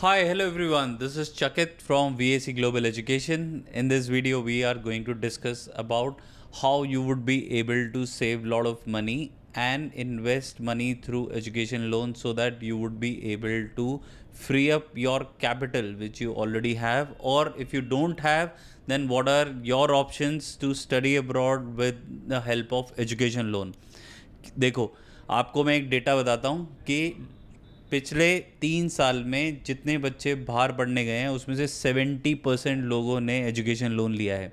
Hi, hello everyone. This is Chakit from VAC Global Education. In this video, we are going to discuss about how you would be able to save a lot of money and invest money through education loans so that you would be able to free up your capital which you already have, or if you don't have, then what are your options to study abroad with the help of education loan. देखो, आपको मैं एक data बताता हूँ कि पिछले 3 साल में जितने बच्चे बाहर पढ़ने गए हैं उसमें से 70% लोगों ने एजुकेशन लोन लिया है.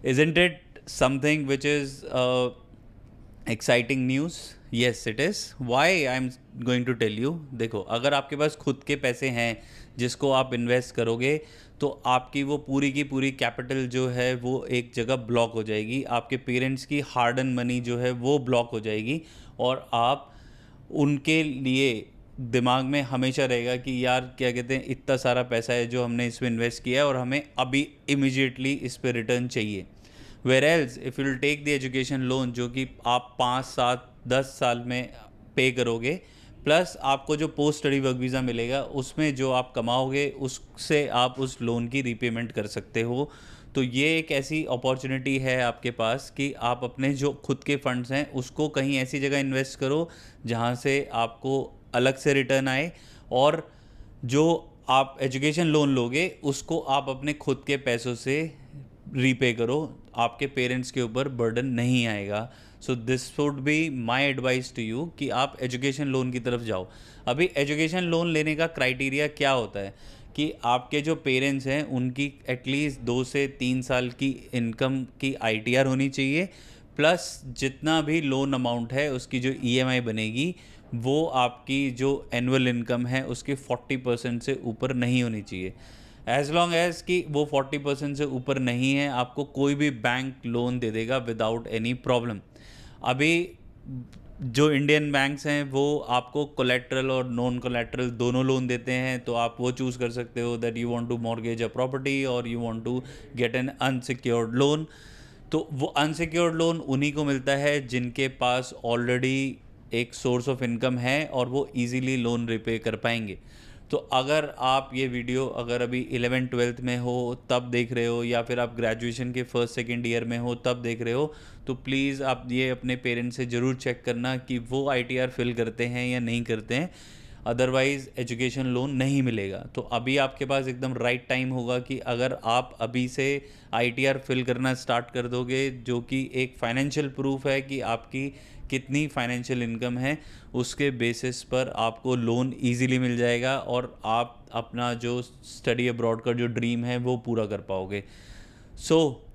Isn't it something which is exciting news? Yes it is. Why I am going to tell you. देखो, अगर आपके पास खुद के पैसे हैं जिसको आप इन्वेस्ट करोगे तो आपकी वो पूरी की पूरी कैपिटल जो है वो एक जगह ब्लॉक हो जाएगी. आपके पेरेंट्स की हार्ड एंड मनी जो है वो ब्लॉक हो जाएगी और आप उनके लिए दिमाग में हमेशा रहेगा कि यार क्या कहते हैं, इतना सारा पैसा है जो हमने इसमें इन्वेस्ट किया है और हमें अभी इमिजिएटली इस पर रिटर्न चाहिए. Whereas if you take the education loan जो कि आप 5 7 10 साल में पे करोगे, प्लस आपको जो पोस्ट स्टडी वर्क वीज़ा मिलेगा उसमें जो आप कमाओगे उससे आप उस लोन की रीपेमेंट कर सकते हो. तो ये एक ऐसी अपॉर्चुनिटी है आपके पास कि आप अपने जो खुद के फंड्स हैं उसको कहीं ऐसी जगह इन्वेस्ट करो जहाँ से आपको अलग से रिटर्न आए, और जो आप एजुकेशन लोन लोगे उसको आप अपने खुद के पैसों से रीपे करो. आपके पेरेंट्स के ऊपर बर्डन नहीं आएगा. So this would be my advice to you कि आप एजुकेशन लोन की तरफ जाओ. अभी एजुकेशन लोन लेने का क्राइटेरिया क्या होता है कि आपके जो पेरेंट्स हैं उनकी एटलीस्ट 2 से 3 साल की इनकम की आईटीआर होनी चाहिए, प्लस जितना भी लोन अमाउंट है उसकी जो ईएमआई बनेगी वो आपकी जो एनुअल इनकम है उसके 40% से ऊपर नहीं होनी चाहिए. एज लॉन्ग एज कि वो 40% से ऊपर नहीं है, आपको कोई भी बैंक लोन दे देगा विदाउट एनी प्रॉब्लम. अभी जो इंडियन बैंक्स हैं वो आपको कोलेट्रल और नॉन कोलेट्रल दोनों लोन देते हैं, तो आप वो चूज़ कर सकते हो that you want to mortgage a property और you want to get an unsecured loan. तो वो अनसिक्योर्ड लोन उन्हीं को मिलता है जिनके पास ऑलरेडी एक सोर्स ऑफ इनकम है और वो इजीली लोन रिपे कर पाएंगे. तो अगर आप ये वीडियो अगर अभी 11th 12th में हो तब देख रहे हो, या फिर आप ग्रेजुएशन के फर्स्ट सेकेंड ईयर में हो तब देख रहे हो, तो प्लीज़ आप ये अपने पेरेंट्स से ज़रूर चेक करना कि वो आईटीआर फिल करते हैं या नहीं करते हैं, अदरवाइज़ एजुकेशन लोन नहीं मिलेगा. तो अभी आपके पास एकदम राइट टाइम होगा कि अगर आप अभी से आईटीआर फिल करना स्टार्ट कर दोगे, जो कि एक फाइनेंशियल प्रूफ है कि आपकी कितनी फाइनेंशियल इनकम है, उसके बेसिस पर आपको लोन इजीली मिल जाएगा और आप अपना जो स्टडी अब्रॉड का जो ड्रीम है वो पूरा कर पाओगे. सो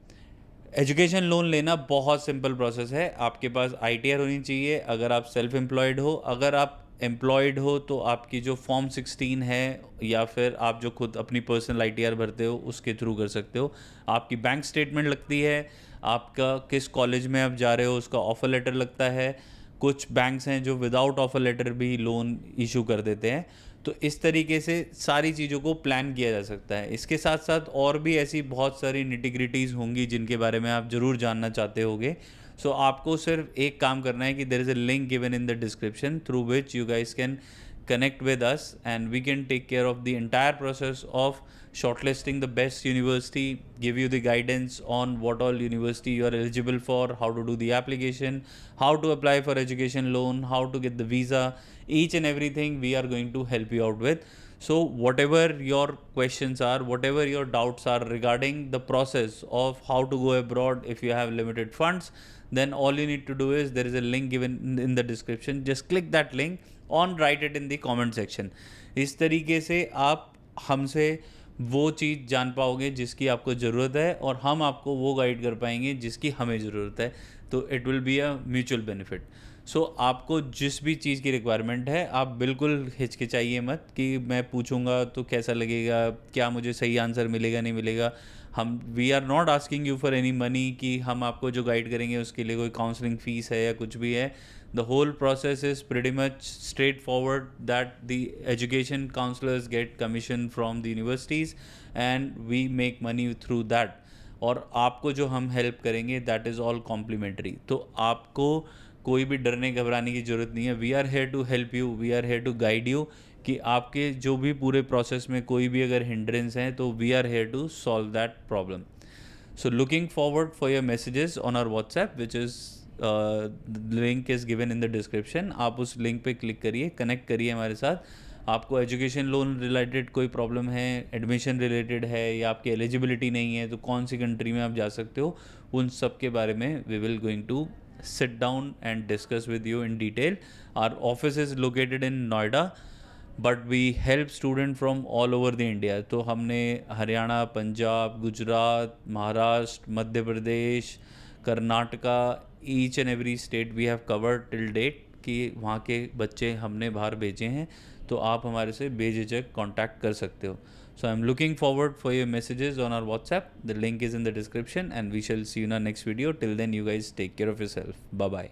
एजुकेशन लोन लेना बहुत सिंपल प्रोसेस है. आपके पास आईटीआर होनी चाहिए अगर आप सेल्फ एम्प्लॉयड हो. अगर आप एम्प्लॉयड हो तो आपकी जो फॉर्म 16 है या फिर आप जो खुद अपनी पर्सनल आईटीआर भरते हो उसके थ्रू कर सकते हो. आपकी बैंक स्टेटमेंट लगती है, आपका किस कॉलेज में आप जा रहे हो उसका ऑफ़र लेटर लगता है. कुछ बैंक्स हैं जो विदाउट ऑफ़र लेटर भी लोन इशू कर देते हैं. तो इस तरीके से सारी चीज़ों को प्लान किया जा सकता है. इसके साथ साथ और भी ऐसी बहुत सारी निटिग्रिटीज़ होंगी जिनके बारे में आप ज़रूर जानना चाहते होगे. सो आपको सिर्फ एक काम करना है कि there is a link given in the description through which you guys can connect with us and we can take care of the entire process of shortlisting the best university, give you the guidance on what all university you are eligible for, how to do the application, how to apply for education loan, how to get the visa, each and everything we are going to help you out with. So whatever your questions are, whatever your doubts are regarding the process of how to go abroad if you have limited funds, then all you need to do is there is a link given in the description. Just click that link on right it in the comment section. इस तरीके से आप हमसे वो चीज़ जान पाओगे जिसकी आपको ज़रूरत है और हम आपको वो गाइड कर पाएंगे जिसकी हमें ज़रूरत है. तो it will be a mutual benefit. So आपको जिस भी चीज़ की रिक्वायरमेंट है आप बिल्कुल हिचकिचाइए मत कि मैं पूछूंगा तो कैसा लगेगा, क्या मुझे सही आंसर मिलेगा नहीं मिलेगा. हम we are not asking you for any money कि हम आपको जो गाइड करेंगे उसके लिए कोई काउंसलिंग फ़ीस है या कुछ भी है. The whole process is pretty much straightforward, that the education counselors get commission from the universities and we make money through that. और आपको जो हम हेल्प करेंगे दैट इज़ ऑल कॉम्प्लीमेंट्री. तो आपको कोई भी डरने घबराने की ज़रूरत नहीं है. We are here to help you, we are here to guide you. कि आपके जो भी पूरे प्रोसेस में कोई भी अगर हिंड्रेंस है तो we are here to solve that problem. So looking forward for your messages on our WhatsApp, which is the link is given in the description. आप उस लिंक पे क्लिक करिए, कनेक्ट करिए हमारे साथ. आपको एजुकेशन लोन रिलेटेड कोई problem है, एडमिशन रिलेटेड है, या आपकी एलिजिबिलिटी नहीं है तो कौन सी कंट्री में आप जा सकते हो, उन सब के बारे में we will going to sit down and discuss with you in detail. Our office is located in Noida, but we help student from all over the India. तो हमने Haryana, Punjab, Gujarat, Maharashtra, Madhya Pradesh, Karnataka, each and every state we have covered till date कि वहाँ के बच्चे हमने बाहर भेजे हैं. तो आप हमारे से बेझिझक कांटेक्ट कर सकते हो. So I am looking forward for your messages on our WhatsApp. The link is in the description and we shall see you in our next video. Till then you guys take care of yourself. Bye bye.